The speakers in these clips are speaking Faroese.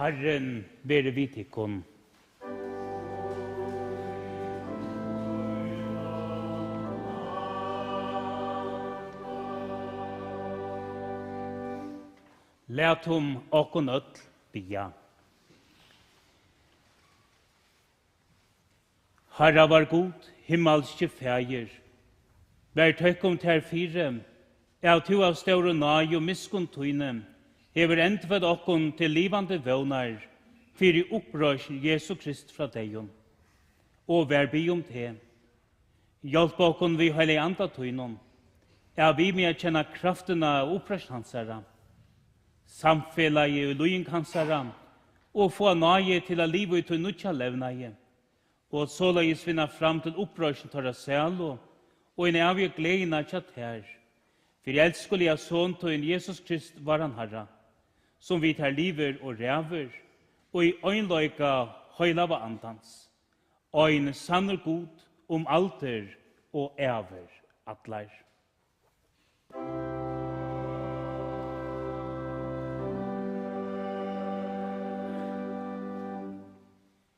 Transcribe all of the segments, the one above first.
Herren være vid tikkun. Lætum okkun öll bia. Herra var god, himmelske fægir. Vær tøkkum ter fire, av to av større nai og miskun tøyne, hever endfødd okkun til livande vøvnar, fyrir opprørs Jesu Krist fra deion. Og vær bi om te. Hjelp okkun vi heilig anda tøynon, vi med kjenna kraftena og opprørs hansara. Samfellet og løyen hansara, og få nai til a livet til nutja levnaie. Og såleis vinna fram til opprørsen tåra sælo, og en avgjør gleden av kjatt her. For jeg elsker jeg sånn til Jesus Krist var han herra, som vi tar liver og ræver, og i øynløyga høylava andans. Øyn sanner god om alter og æver atler.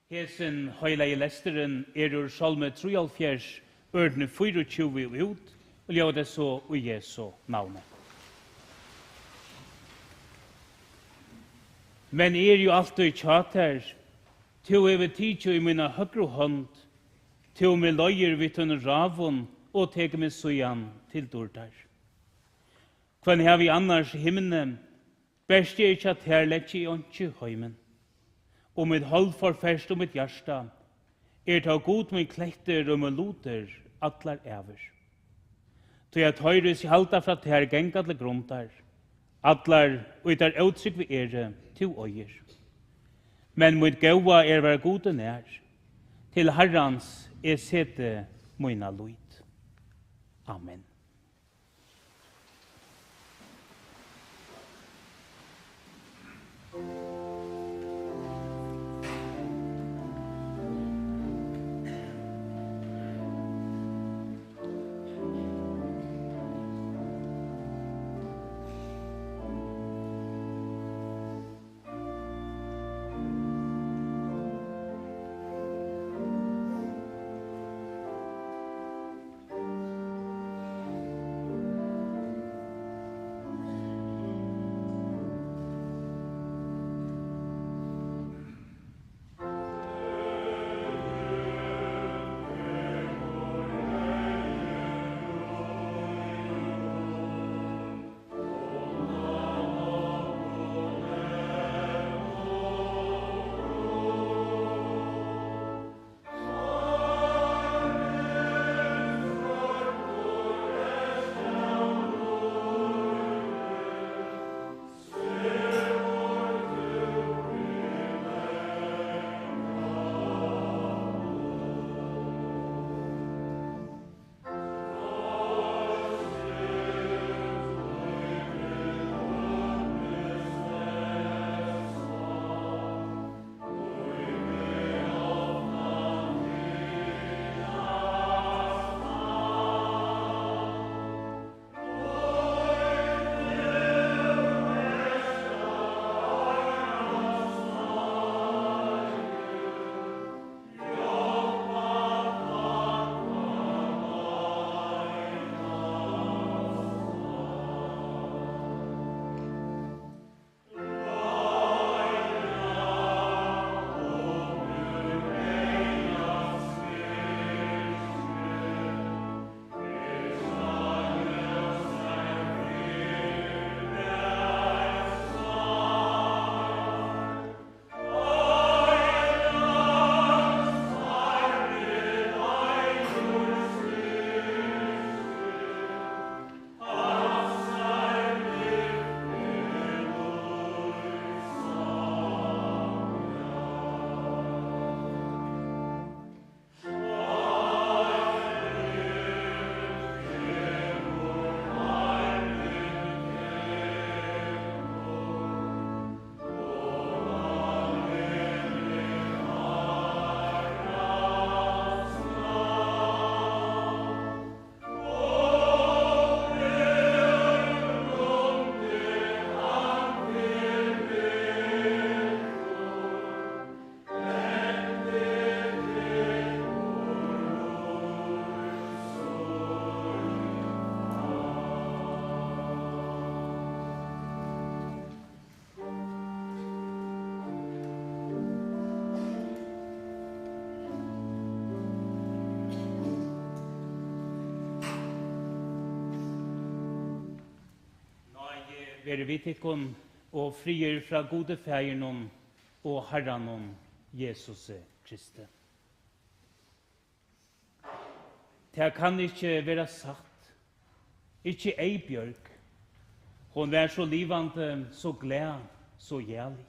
Hesen høyleie lesteren ur salme 73, ørne 24 ut, og gjør det så i Jesu navnet. Men jo alltid tjater, til jeg vil tidsi i mina høyre hånd, til meg løyer vidt under ravun, og teker meg søyan til dårtar. Kvann har vi annars himmelen, best jeg ikke at her lett i åndsje høymen. Og mitt hold forferst og mitt hjärsta, ta god med kletter og med loter, atlar æver. Så jeg tøyres i halta fra ter gengadle gruntar, atlar og der uttrykk vi til øyer. Men mitt gaua vær gode nær, til Herrans sete moina luit. Amen. være vittikon og frier fra gode feiren og Herren Jesus Kristi. Det kan ikke være sagt, ikke Eibjørg. Hon var så livande, så glad, så jævlig.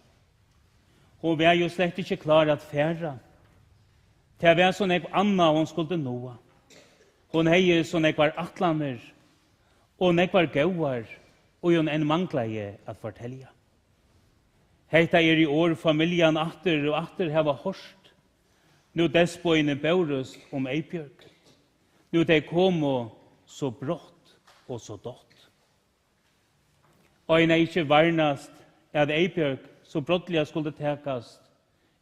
Hon var jo slett ikke klar at færa. Det var sånn jeg anna hon skulle nå. Hon hei sånn jeg var atlaner, og jeg var gauar, og hun en mangleie at fortelja. Heita i år familjan atter og atter hava horst. Nu despoine baurust Eibjørg. Nu de kom så brått og så dott. Og en ikke varnast at Eibjørg så brottliga skulle tekast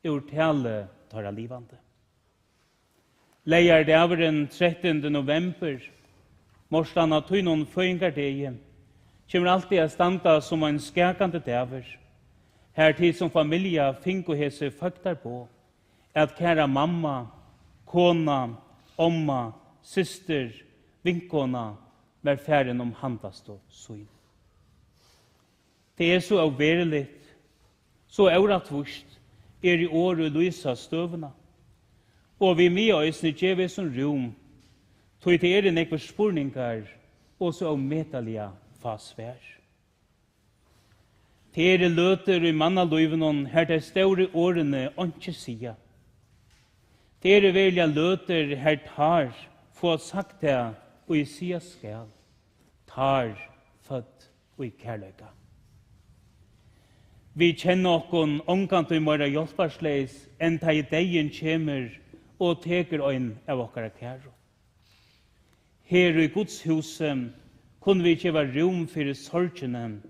ur tale tar livande. Leier daveren 13. november, morsdan av tøynon føyngardegi, kommer alltid a standa som en skakande daver, her tid som familia finko hese faktar på, at kæra mamma, kona, omma, syster, vinkona, var færen handast og søyn. Det så avverligt, så auratvurst, i året lysa støvna. Og vi med oss gjør som rom, tog til nekve spurningar, og så avmetalige fasvær. Det løter i mannaløyvenon, her de store årene ikke sier. Det velja løter her tar, få sagt det, og i sier skal, tar, født og i kærløyga. Vi kjenner okkon omkant og mora hjelparsleis, enn ta i deien kjemer, og teker øyn av okkara kæro. Her i Guds huset kunne vi ikke være rom for sorgene,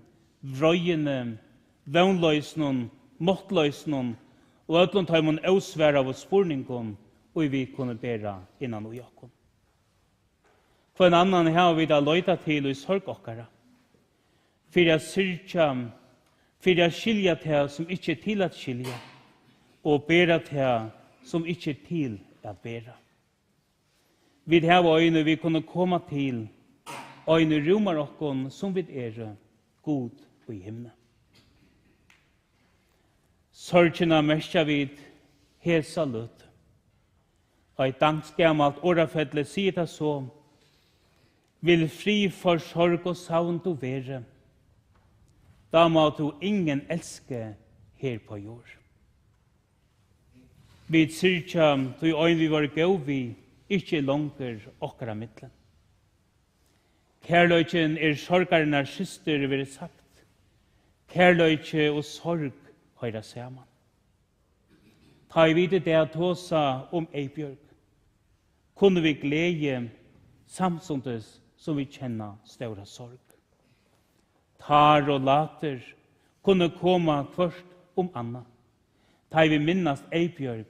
vrøyene, vøgnløysene, måttløysene, og ødlund tar man ausværa av spurningen, og vi kunne bæra innan ui okkon. For en annan har vi da løyta til i sorg okkara, for jeg syrkja, for jeg skilja til som ikke er til at skilja, og bæra til som ikke er til at bæra. Vi har øyne vi kunne komme til, øyne romar okkon som vi god og i himmelen. Sorgina merkja vid hesa løt. Og i dangsgammalt årafedle sier det så, vil fri for sorg og savn du være, da må du ingen elske her på jord. Vi syrkja, du øyn vi var gau vi, ikke langer okkara middelen. Kærløyken sorgarnar syster, vil sagt. Kærløyke og sorg høyra saman. Ta i vide det at tåsa Eibjørg, kunne vi glede samsundes som vi kjenner større sorg. Tar og later kunne komme først anna. Ta vi minnast Eibjørg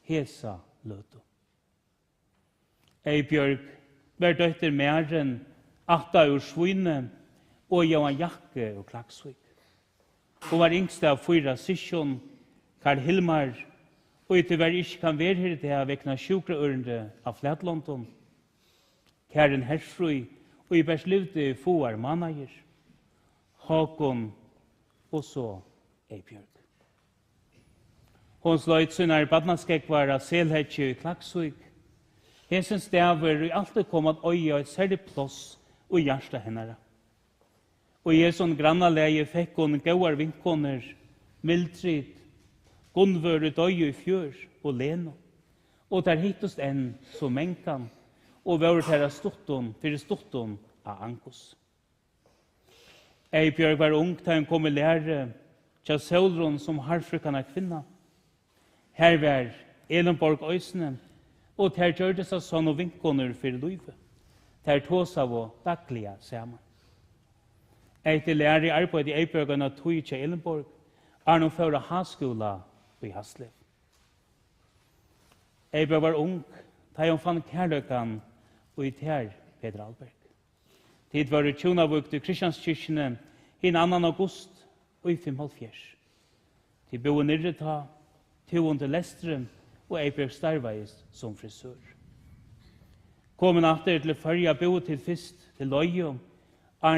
hesa løtu. Eibjørg var døtter mæren, atta ur svine og Johan Jakke og Klaksvik. Hun var yngste av 4 sysjon, Karl Hilmar, og etter hver ikke kan være her til å vekna sjukreørende av Flatlondon. Karen Hersrui, og i bærs livde foar manager, Håkon og så Eibjørg. Hon sløyt sunnar badnaskekvar av Selhetje i Klaksvik. Hesen staver i alltid kom at øya et særlig plåss og hjärsta hennara. Og i sånn grannaleie fikk hon gauar vinkoner, Mildrid, Gunvør døy i fjør og Leno. Og der hittust enn som menkan, og var der fyrir stutton av Angus. Eibjørg var ung da hun kom i lære tja Saulron som harfrukana kvinna. Her var Elenborg Øysene, og der gjørdes av sånn og vinkoner fyrir luive. Der tås av og dagliga saman. Etter lærer i arbeid i Eibjørgana tog til Elenborg, nå føra haskola i Haslev. Eibjørg var ung, da hun fann kærløkan og i ter Peter Alberg. Tid var det tjonavukt i Kristianskirkene i 2. august og i 75. Tid bo nirre ta, to under Lestrem, og Eibjørg starveis som frisør. Komen atter til Førja bo til fyrst til Løyum,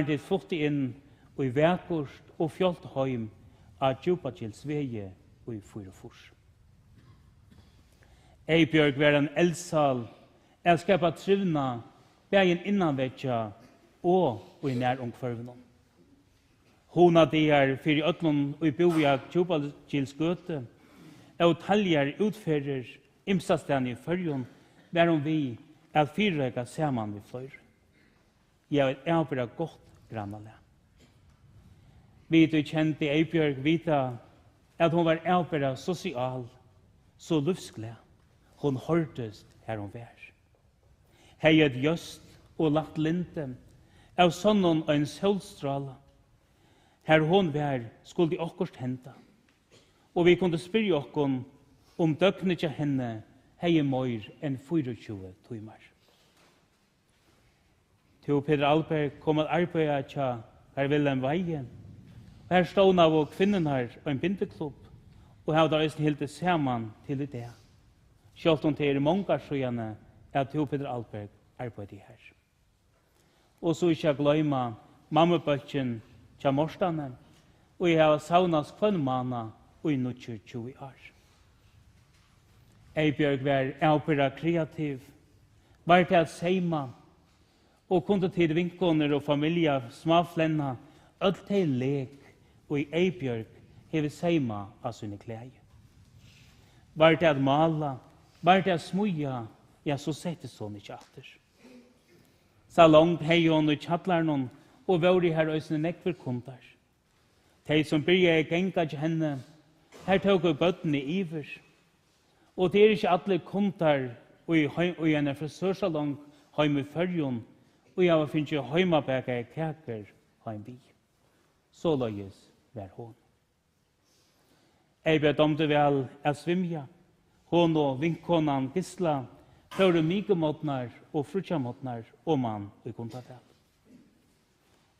til fått inn og i Vækust og Fjoltheim av Djupagilsvege og i Fyrefors. Eibjørg var en eldsal, er skapa trivna, bægen innanvetja og i næromkvarvene. Hona der fyrir öllum og i boja Djupagilsgøte, og taljar utferir imsastan i fyrjun, var vi at fyrrega saman vi fløyr. Jeg er avbra godt grannale. Vi du kjente Eibjørg vita at hon var avbra sosial, så lufsgled. Hon hørtest her hon vær. Hei et just og lagt linte, av sonnen og en solstrala. Her hon vær skulle de okkurst henta. Og vi kunne spyrja okkon om døgnet til henne hei møyr enn 24 timer. Til Peter Alberg kom at arbeida tja her Wilhelm Veie. Her stod av og kvinnen her og en bindeklubb, og her var det helt saman til i det. Sjølt om det många sjøjane at til Peter Alberg arbeidde her. Og så ikke gløyma mammabøtjen tja morstane, og jeg har saunas kvannemana og i 20 år. Eibjørg var avbera kreativ, var til at seima, og kunne til vinkoner og familie småflenna, alt til lek, og i Eibjørg hever seima av sine klei. Var til at mala, var til at smuja, ja, så settes hun ikke atter. Så langt hei hun i tjattlaren, og var i her øysene nekver kundar. De som byrja i genga til henne, her tog vi bøttene iver. Og det er ikke alle kundar og i en frisørsalong heim i fyrjon, og jeg var finnes jo heimabæka i kaker heim vi. Så løyes var hon. Jeg ble domte vel at svimja. Hon og vinkkonan Gisla fører mykemåtnar og frutjamåtnar og man i kontatel.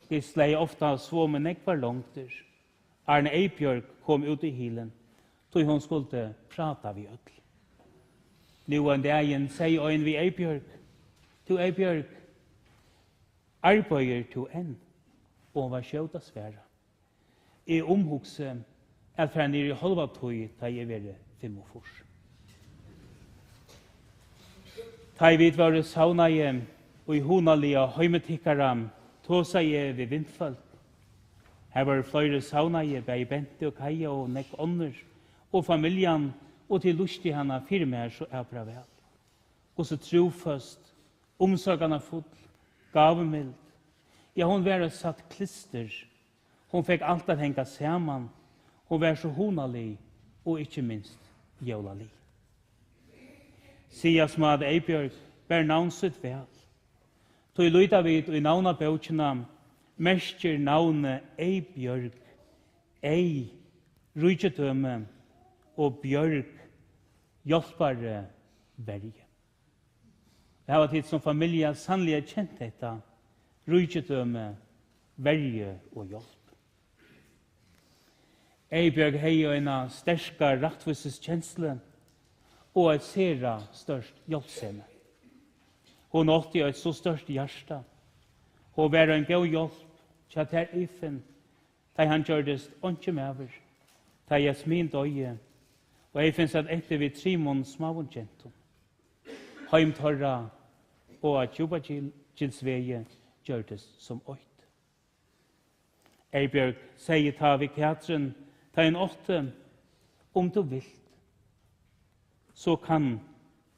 Gisla er ofta så med nekvar långter. Arne Eibjørg kom ut i hilen, tog hon skulle prata vi öll. Nu en dagen sier øyn vi Eibjørg, du Eibjørg, arbeider du enn, og var skjøta sværa. Jeg omhugse at fra nere i halva tøy, da jeg var 45. Da jeg var sauna hjem, og i honalige heimetikkere, tåsa jeg ved vindfalt. Her var flere saunaie, bei Bente og Kaja og nekk ånder, og familjen, og til lustig henne firmer så er bra vel. Og så trofast, omsorgene full, gavemild. Ja, hon var satt klister. Hon fikk alt at henga saman. Hon var så honalig, og ikke minst jævlalig. Sias med Eibjørg, bær navnsitt vel. Tog lyda vid i navna bøtjena, mestjer navnet Eibjørg, ei, rydgetømme, og bjørg, hjelpare verge. Det har vært som familie sannlig kjent dette, rydgetømme, verge og hjelp. Eibjørg hei en sterska rattvises kjensle, og et sera størst hjelpsene. Hun åtte et så størst hjärsta. Hun var en god hjelp, til at her ifen, da han gjørdes åndsje mever, da Jasmin døye, og jeg finnes at etter vi 3 måneder smaven kjentum. Heimtorra og at Djupagilsvege gjørdes som 8. Eibjørg sier ta vi Katrin, ta en 8, om du vil, så kan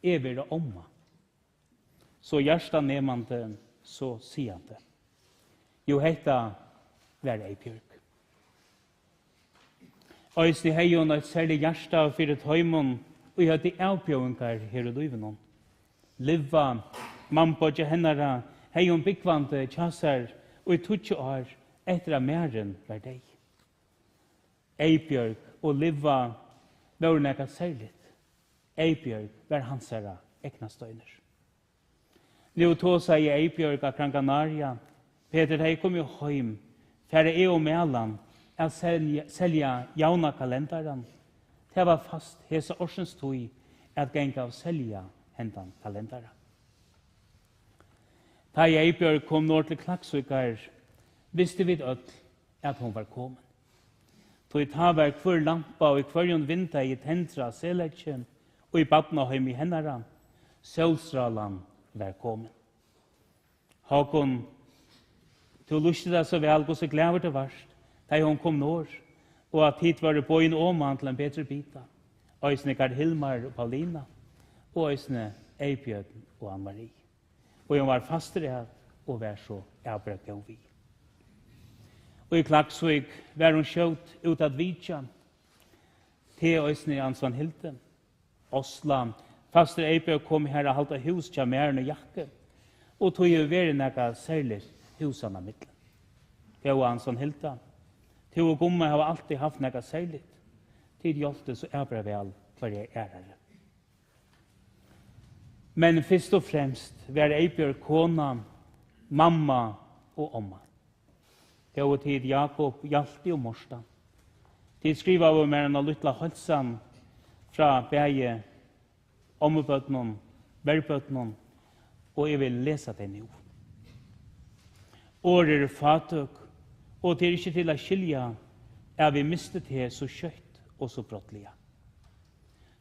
jeg være omma. Så hjärsta nemande, så siande. Jo, hetta var Eibjørg. Øyste hei hun et særlig hjärsta for et høymon, og jeg hadde avbjøringar her i livet. Liva, mampodja hennara, hei hun byggvande tjassar, og i 20 år etter at mæren var deg. Eibjørg og Liva var nekka særligt. Eibjørg var hansara eknastøyner. Nu tog seg Eibjørg av Gran Canaria. Peter hei kom jo heim, færre og Melan, at selja jauna kalenderen. Det var fast hese årsens tog at genga av selja hendan kalenderen. Da Eibjørg kom nord til Klaksvikar, visste vi øll at hon var kommet. Tog ta var hver lampa og hver vinter i tendra seletje og i badnahøym i hennara, solstralan var kommet. Håkon, du lustet deg så vel, og så glæver det varst, da hon kom når, og at hit var det bøyen åman til en bedre bita. Øysene Gard Hilmar og Paulina, og øysene Eibjørn og Ann-Marie. Og hun var fastere og var så avbrøk og vi. Og i Klaksvik var hun skjøt ut av Vidja, til øysene Ansvan Hilden. Osland, fastere Eibjørn kom her og halte hus til Mæren og Jakke, og tog jo være noe særlig husene av midten. Jeg og Ansvan Hilden, til å gomme har alltid haft noe særlig. Tid hjelte så bra vel for jeg her. Men først og fremst var Eibjørn kona, mamma og omma. Det var tid Jakob, Hjalti og Morsta. Tid skriva av meg en lytla halsan fra begge ommebøtnen, verbøtnen, og jeg vil lese det nå. Årer fatøk, og det er ikke til å skilja, vi mistet det så kjøtt og så brottliga.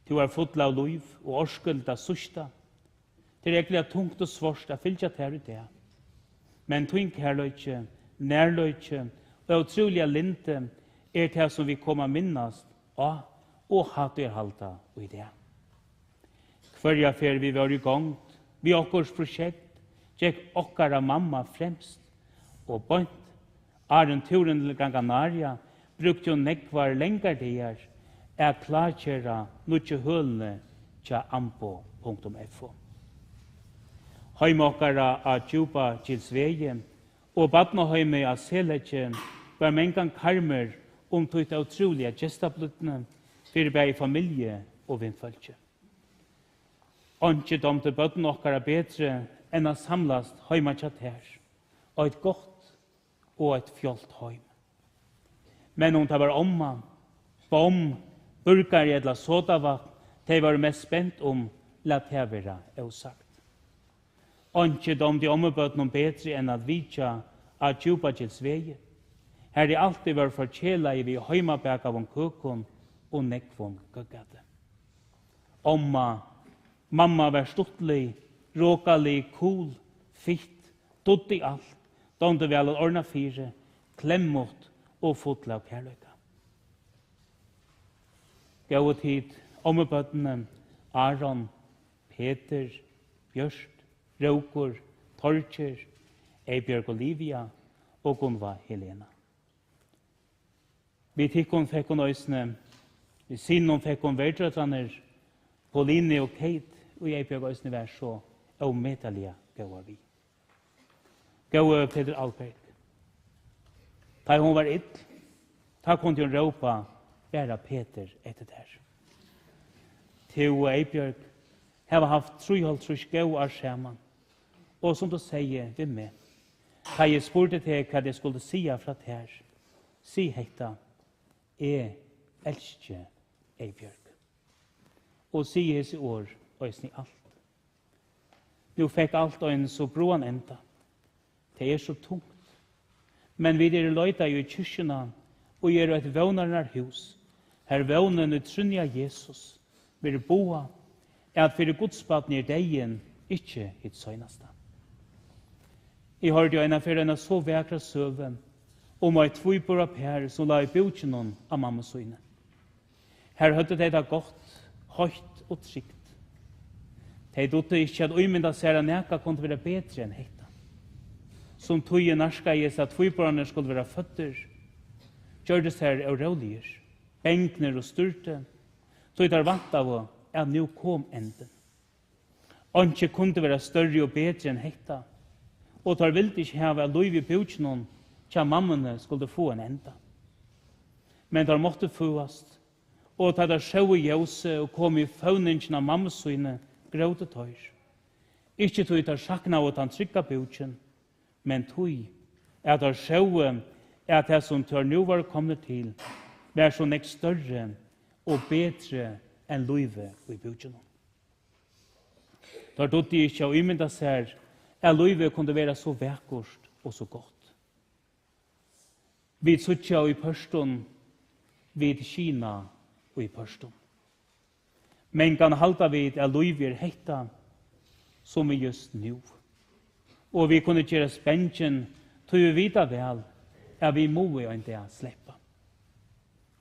Du er fotla av liv og orskuld av susta. Det er egentlig tungt og svårt å fylja til i det. Men tungt herløyke, nærløyke og utrolig linte det som vi kommer minnast av og hatt halta i det. Hver fer vi var i gang, vi okkurs prosjekt, gikk okkara mamma fremst, og bønt, den turen til Gran Canaria, brukte jo nekvar lengar dier, klarkjera nutje hølene tja ampo.fo. Heim okkara av Djupa til Sveie, og badnahøyme av Seletje, var mengan karmer tøyta utrolige gestabluttene, fyrir bei familie og vindfølge. Anki domte bøtten okkara betre enn å samlast heima tjatt her, og et godt og et fjolt heim. Men om det var omma, bom, burkar i edla sodavatt, de var mest spent la det være sagt. Anki domte ommebøtten betre enn at vitja av Djupa til Sveie. Her er alltid var forkjela i vi heimabæk av køkon og nekvån gøggade. Mamma var stuttlig, råkali, cool, fitt, dutt i alt, domte vel å ordna fire, klemmot og fotla av kærløyka. Gau tid, ommebøttene, Aron, Peter, Bjørst, Råkur, Torkjer, Eibjørg Olivia og Gunva Helena. Vi tikkon fikk hun øysene, vi sinnen fikk hun verdrøtlaner, Pauline og Kate, og Eibjørg øysene var så ometalige gau vi. Gau Peter Alberg. Da hun var ill, da kunne hun råpa bare Peter etter der. Til Eibjørg har haft 3,5 gau år sammen, og som du sier ved meg, da jeg spurte til hva jeg skulle si fra her, si hekta, jeg elsker Eibjørg. Og si hese ord, og jeg snitt alt. Nu fikk alt og en så broan enda. Det er så tungt. Men vi løyta jo i kyrkjena, og gjør et vånarnar hus. Her vånen utrunja Jesus, vil boa, at fyrir godspaten i degen, ikkje hitt søgnasta. Jeg hørte jo en så vekra søve, et tvøybora pær som la i bjutjenon av mamma søgne. Her høtte de det godt, høyt og trygt. De dotte ikke at uimynda seg neka kunne være bedre enn heita. Som tøye narska i at tvøyborane skulle være føtter, gjør det seg råliger, benkner og styrte, tøy der vant av at nå kom enden. Anke kunne være større og bedre enn heita, og tar vilt ikke hava lov i bjutjenon tja mammene skulle få en enda. Men der måtte fuast, og tar der sjå i jøse og kom i fauningen av mammesøyne gråte tøyr. Ikke tog der sakna av at han trykka bjutjen, men tog at der sjå at det som tør nå var kommet til, vær så nek større og bedre enn løyve i bjutjenon. Der dotte ikke å imynda seg at løyve kunne være så vekkort og så godt. Vi suttja i pørston, vi Kina i pørston. Men kan halda vid at loivir hetta som vi just nu. Og vi kunne gjøre spensjen til vi vita vel at vi må en dag sleppa.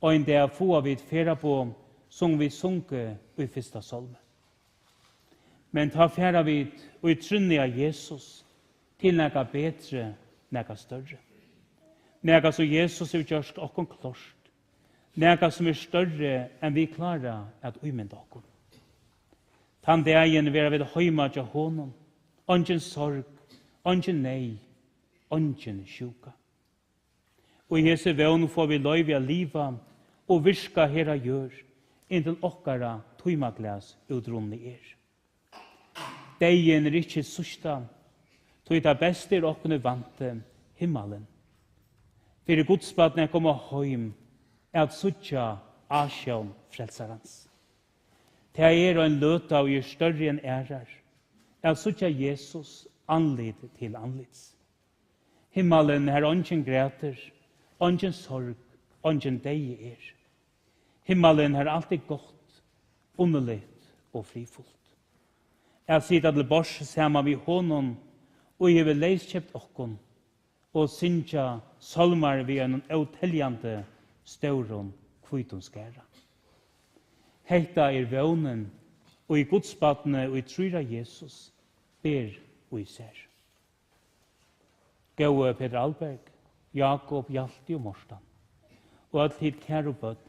Og en dag få vi færa på som vi sunke i fyrsta salme. Men ta færa vi og trunne av Jesus til nega betre, nega større. Nega som Jesus har gjort okkon klart. Nega som større enn vi klarar at umynda okkon. Tan dagen vera vid høyma til honom, ongen sorg, ongen nei, ongen sjuka. Og i hese vevn får vi løyve av liva og virka hera gjør, inntil okkara tøymaglas utrunni Degen ikkje susta, tog det beste okkene vante himmelen. Fyrir godspadne koma heim, at suttja asjon frelsarans. Det en løta og større enn ærar, at suttja Jesus anlid til anlids. Himmelen ongen græter, ongen sorg, ongen deg Himmelen alltid godt, underligt og frifullt. Jeg sitter til bors sammen med honom, og jeg vil leiskjøpt okkon, og synsja salmar vi en uteljande stauron kvitton skæra. Hetta vånen, og i godspadne og i trura Jesus, ber og i ser. Gåe Peter Alberg, Jakob, Hjalti og Morstan, og alltid kære bøtt.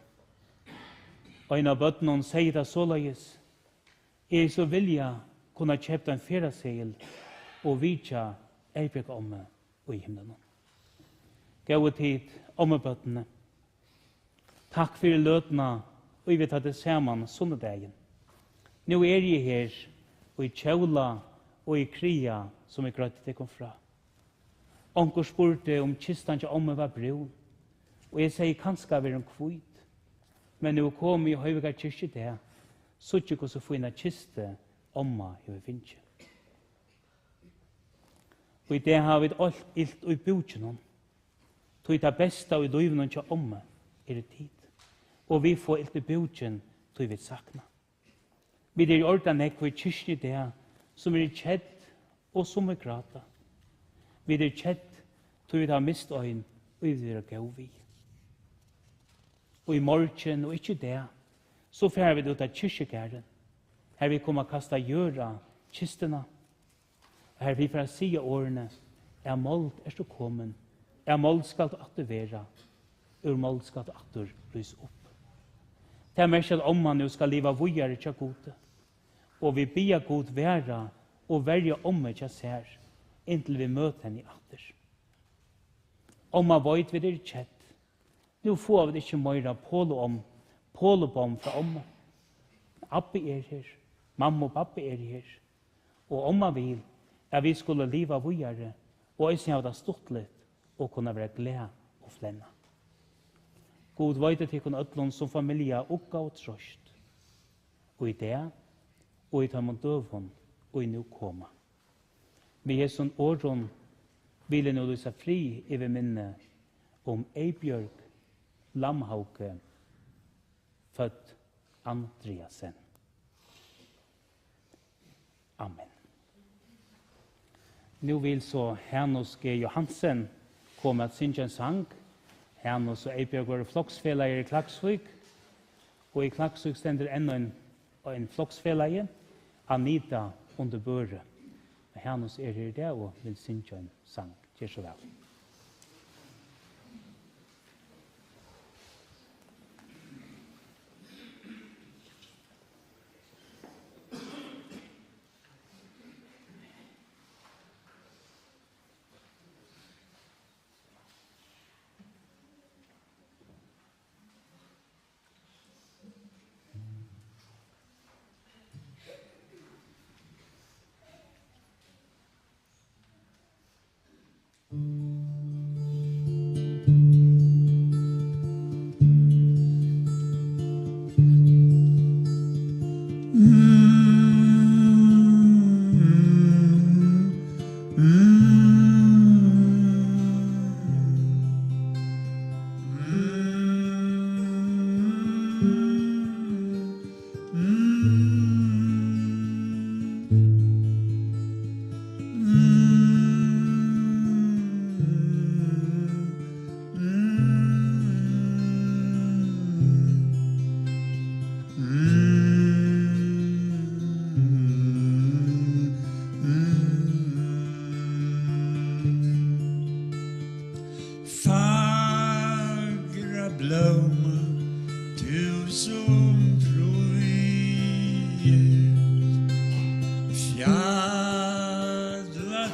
Og en av bøttene sier det såleis, så vilja kunna kjøpta en ferasegel og vitja eibjeg omme og i himmelen. Gåe tid, ommebøttene. Takk for løtene, og vi tar det sammen sunnedagen. Nå jeg her, og i kjøla og i kria som jeg grøtte det kom fra. Onker spurte om kistan til omme var brun, og jeg sier kanskje var en kvit. Men nå kom i høyvega kyrkje det, så ikke hva så finna kiste omma i finnkje. Og i det har vi alt ilt og i bjudjen tog det beste av i løyvene til omme det tid. Og vi får ilt i bjudjen tog vi sakna. Vi i ordan nekva i kyrkje det som kjedd og som grata. Vi kjedd tog vi har mist øyn og vi gå vi. Og i morgen, og ikke det, så fer vi ut av kyrkjegæren. Her vi kommer kasta gjøra kistene. Her vi får si årene, målt så kommen, målt skal du aktivera, målt skal du aktor rys opp. Det mest at om man nu skal leva vujare tja gode, og vi bia god vera, og verja omme tja ser, inntil vi møter henne i akter. Om man veit vi det kjett, nu får vi ikke møyra polobom fra omma. Abbe her, mamma og pappa her. Og omma vil at vi skulle leva vujare, og ikke ha det stuttlet, og kunne være glede og flenna. God veit til kun öllum som familie ukka og trøst. Og i det, og i tamon døvun, og i nu koma. Vi sånn åren vil nå lysa fri i minne om Eibjørg Lamhauke, født Andreasen. Amen. Nu vil så Hennos G. Johansen komme at synge en sang. Hennos og Eibjørg var floksfeller i Klaksvik, og i Klaksvik stender enda en floksfeller, Anita under børe. Hennos her i det og vil synge en sang. Gjør så vel.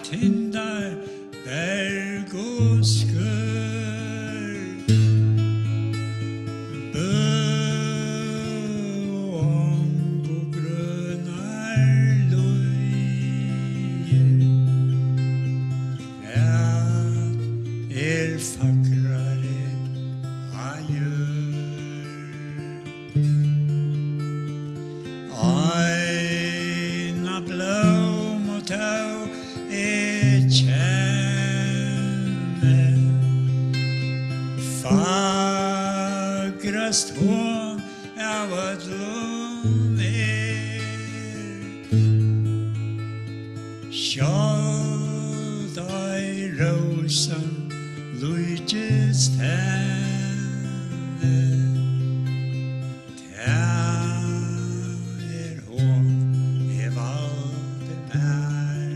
tindar berg og skør, bøong og grønnar løyer, fagrare Aina blóm og tau kjenne, fagrast hon av öllum sjálv ei rósan lúgist henni, hon valde mer.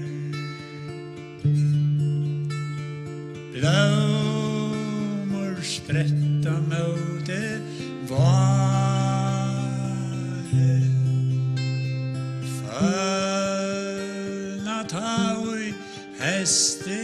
Blómur spretta móti vari, fölna tái hesti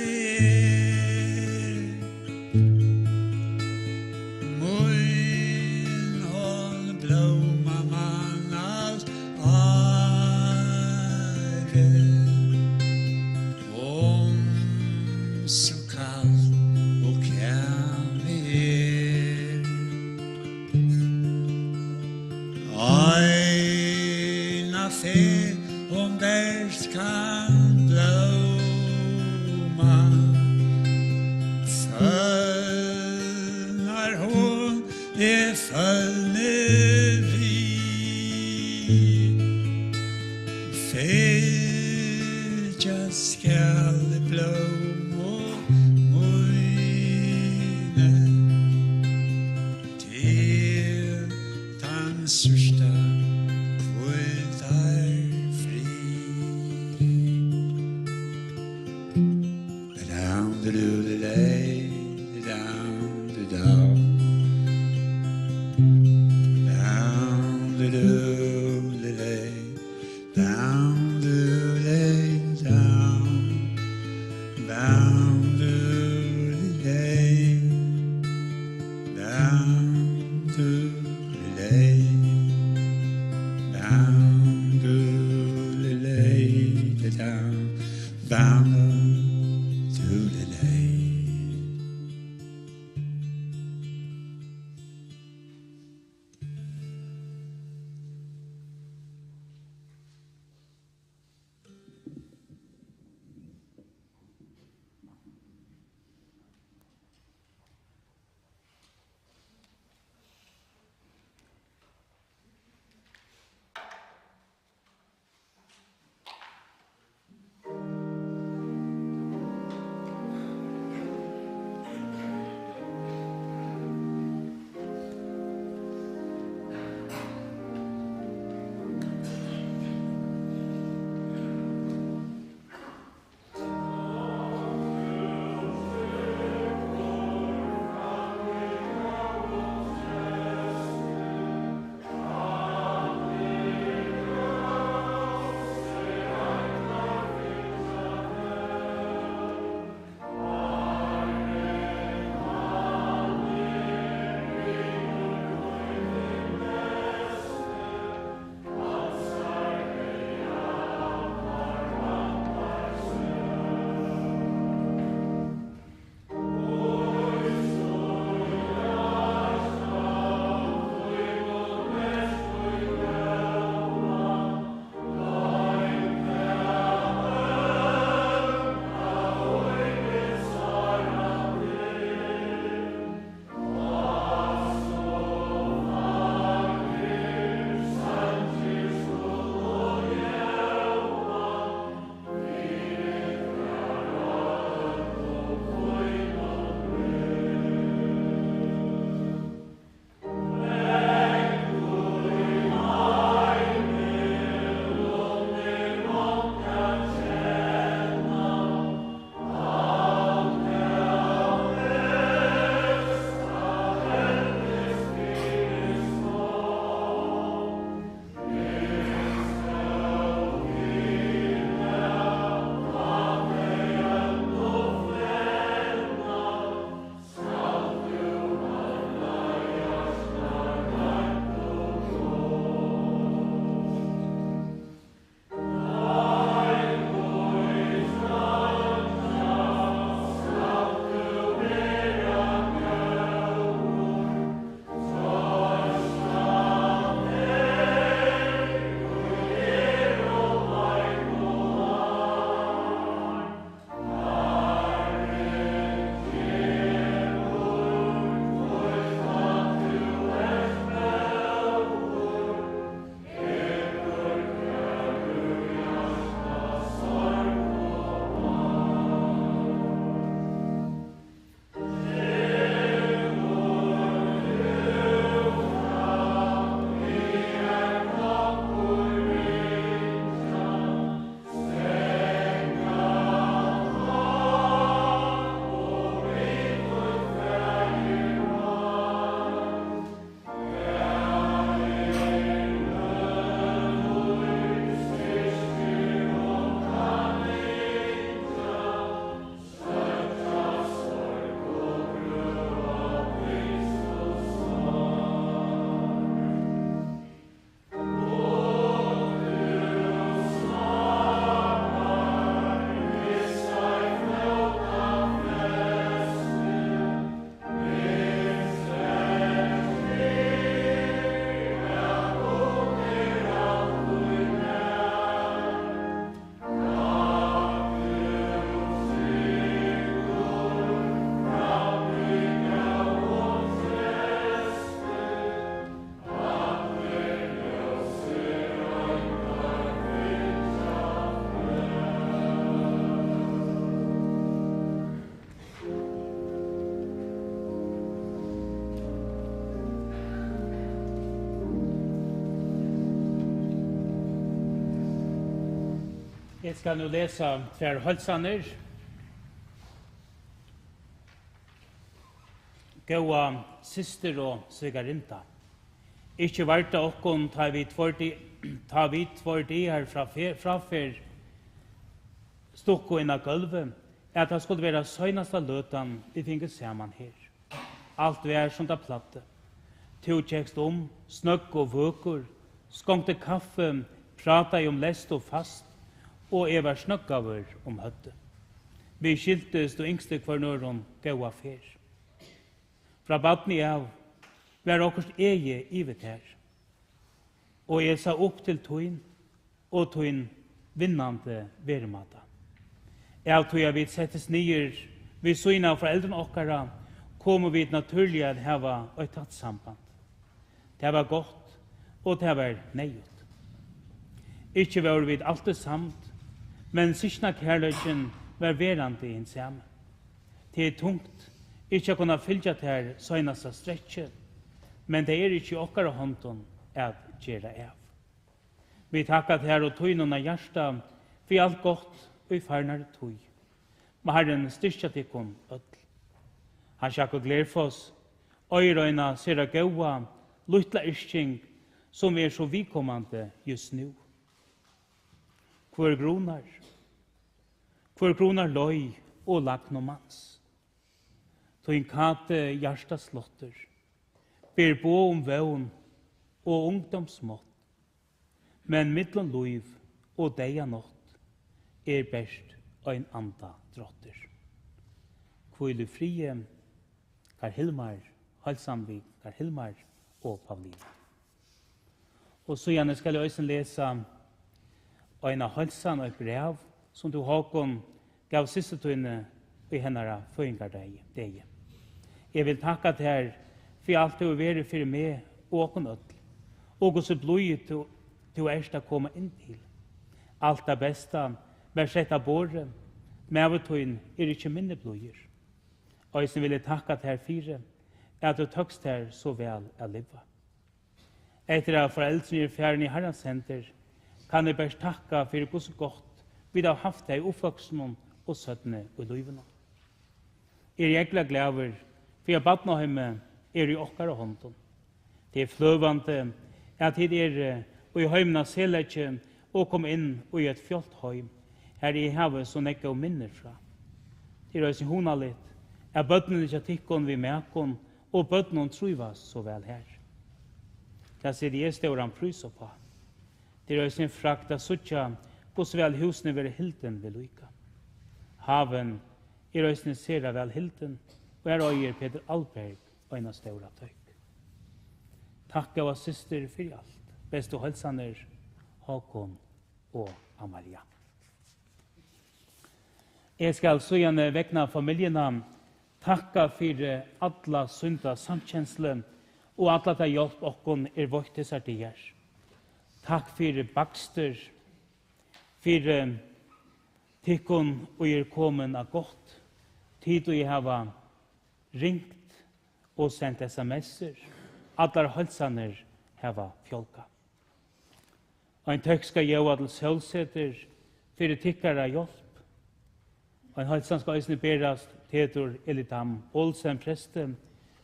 Jeg skal nu lese fra Holsaner. Gåa syster og svigarinta. Ikke varta okkon ta vi tvår de her frafer stokko inna gulvet, at det skulle være søgnasta løtan vi finner saman her. Alt vær som det platte. To kjekst snøgg og vøkur, skongte kaffe, prata om lest og fast, og jeg var snøggaver høtte. Vi skiltes og yngste kvar nøron gåa fer. Fra badni av var okkurs ivet her. Og jeg sa opp til tøyn, og tøyn vinnande vermata. Av tøya vi settes nyer, vi søgna av foreldrene okkara, kommer vi naturlig at hava et tatt samband. Det var godt, og det var neiut. Ikke var vi alltid samt, men sysna kærløkken var verande i en samme. Det er tungt, ikke å kunne fylja til her søgnasta stretche, men det er ikke okkara hånden at gjøre av. Vi takkar til her og tøynuna hjärsta for alt godt og i farnare tøy. Men Herren styrkja tikkun öll. Han sjakk og glerfoss, øyrøyna sera gåa, luttla yrking, som er så vikommande just nu. Hvor gronar løy og lagnomans. Tøyn kate hjärsta slotter, ber bo vøvn og ungdomsmått, men mittlom luiv og deia nått er best ein anda drotter. Kvøylu frie, Karl Hilmar, Halsamvik, Karl Hilmar og Paulina. Og så gjerne skal jeg også lese en av Halsan og et brev som du Håkon gav systertøyne i hennara føyngardeg. Jeg vil takka til her for alt du er for meg og åkken ødel. Og så blod du erst å komme inn til. Alt det beste vær sett av båret, men av tøyen er ikke minne blodger. Og jeg vil takka til her fire, at du tøkst her så vel å leve. Etter at foreldrene er ferdig i Herrens henter, kan jeg bare takka for hvor så godt vi har haft det i oppvoksen og søttene og livene. Jeg er egentlig glad for at badnaheimet er i okkara hånden. Det er fløvande at det er i heimna seletje og kom inn i et fjolt heim. Her i havet så nekka og minner fra. Det er også hona litt. Jeg bøttene ikke tikkon vi mekon, og bøttene truvas så vel her. Det sier jeg ståran prysa på. Det er også en frakt av suttja, hvor så vel husene være hilden vil lyka. Haven er også en sera vel hilden, og er øyer Peter Alberg og en av ståra tøyk. Takk av syster for alt. Beste halsaner, Håkon og Amalia. Jeg skal så gjerne vekna familiene takka for alla synda samkjensle og alla ta hjelp okkon vårt disse dier. Takk for bakster, for tikkon og kommet av godt, tid og jeg har ringt og sendt sms'er, allar halsaner hava fjolka. Ein tøkk skal gjeva til sølseter for tikkara hjelp. Ein halsan skal eisne berast Tetur Elitam Olsen preste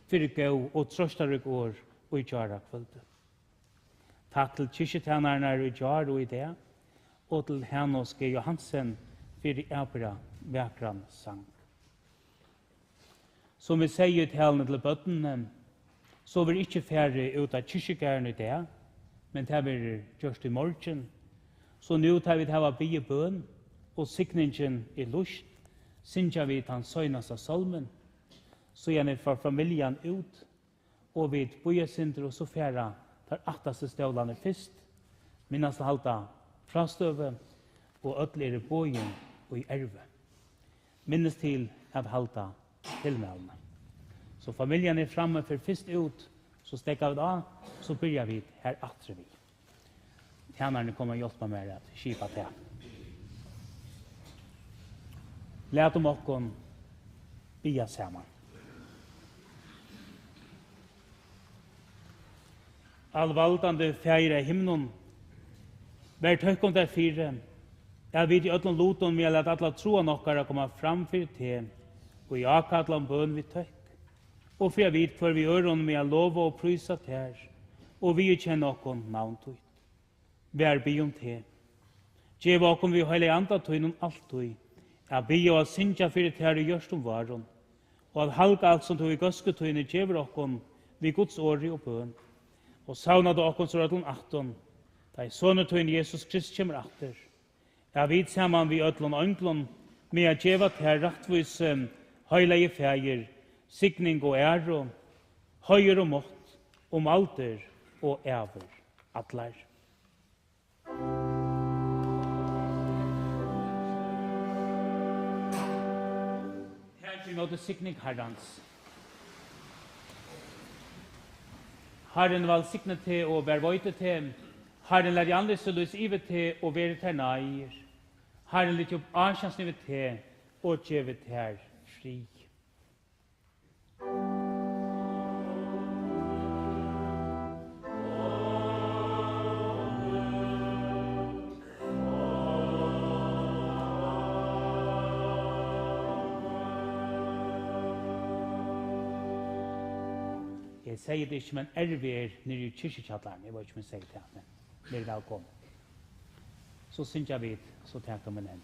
for gå og trøstaruk år og i kjara kvölde. Takk til kyrkjetjenarnar i kjar og i det, og til Hennos G. Johansen for ebra vekran sang. Som vi sier til henne til bøttene, så vil ikke færre ut av kyrkjegæren i det, men det vil gjørst i morgen. Så nå tar vi til å bygge bøn, og sikningen er lust, synger vi til han søgnas av salmen, så gjerne for familien ut, og vi bøyer synder og så færre tar attaste støvlene først, minnast å halda frastøve, og ødler i bøyen og i erve. Minnes til at halda tilmeldene. Så familien er framme for først ut, så stekker vi da, så begynner vi her atre vi. Tjenerne kommer og hjelper meg at skipa til. Lät om okkon bia saman. Allvaldande færa i himnon, vær tøkkom der fire, Jeg vet i ötlun luton med at alla troa nokkara komma fram fyrir te, og i akadlan bøn vi tøkk. Og for jeg vet hver vi øron med å lova og prysa ter, og vi kjenner okkon navntøyt. Vær bi om te. Gjev okkon vi heile andatøynun alttøy. Jeg bi og sinja fyrir ter i gjørstum varon, og at halga alt som tog i gøsketøyne gjever okkon vi Guds åri og bøn. Og sauna du okkon så ötlun afton, da i sonetøyne Jesus Krist kjemmer atter. Jeg vet saman vi ötlun ønglun med å gjeva ter rattvis høyleie feir, signing og æro, høyer og mått, alder og æver, atler. Her vi måtte signing herrans. Herren val signe til og vær vøyte til, Herren lær andre så løs ive til og være til nær. Herren litt opp ansjansnive til og gjeve til her fri. Jeg sier det ikke, men er nere i kyrkjekjalleren. Jeg vet ikke om jeg sier det, men vi velkommen. Så synes jeg vidt, så tenker man henne.